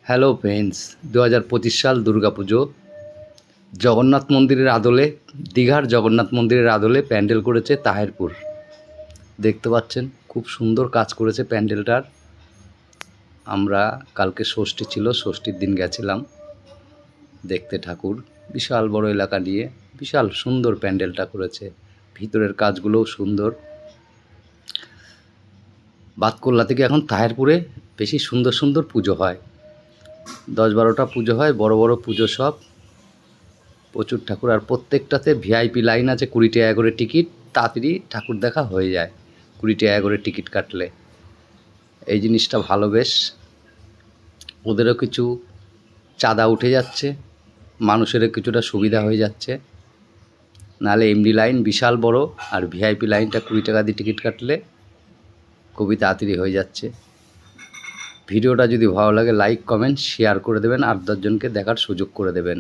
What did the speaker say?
Hello friends, 2025 সাল দুর্গাপুজো জগন্নাথ মন্দিরের আদলে, দীঘার জগন্নাথ মন্দিরের আদলে প্যান্ডেল করেছে তাহেরপুর। দেখতে পাচ্ছেন খুব সুন্দর কাজ করেছে প্যান্ডেলটার। আমরা কালকে ষষ্ঠী ছিল, ষষ্ঠীর দিন গেছিলাম দেখতে ঠাকুর। বিশাল বড় এলাকা নিয়ে বিশাল সুন্দর প্যান্ডেলটা করেছে, ভিতরের কাজগুলোও সুন্দর। বাতকুল্লা থেকে এখন তাহেরপুরে বেশি সুন্দর সুন্দর পুজো হয়, 10-12টা পুজো হয়, বড় বড় পুজো সব, প্রচুর ঠাকুর। আর প্রত্যেকটাতে ভিআইপি লাইন আছে, 20 টাকা করে টিকিট। তাড়াতাড়ি ঠাকুর দেখা হয়ে যায় 20 টাকা করে টিকিট কাটলে। এই জিনিসটা ভালো বেশ, ওদেরও কিছু চাঁদা উঠে যাচ্ছে, মানুষেরও কিছুটা সুবিধা হয়ে যাচ্ছে। নাহলে এমডি লাইন বিশাল বড়, আর ভিআইপি লাইনটা 20 টাকা দিয়ে টিকিট কাটলে খুবই তাড়াতাড়ি হয়ে যাচ্ছে। ভিডিওটা যদি ভালো লাগে লাইক কমেন্ট শেয়ার করে দেবেন, 8-10 জনকে দেখার সুযোগ করে দেবেন।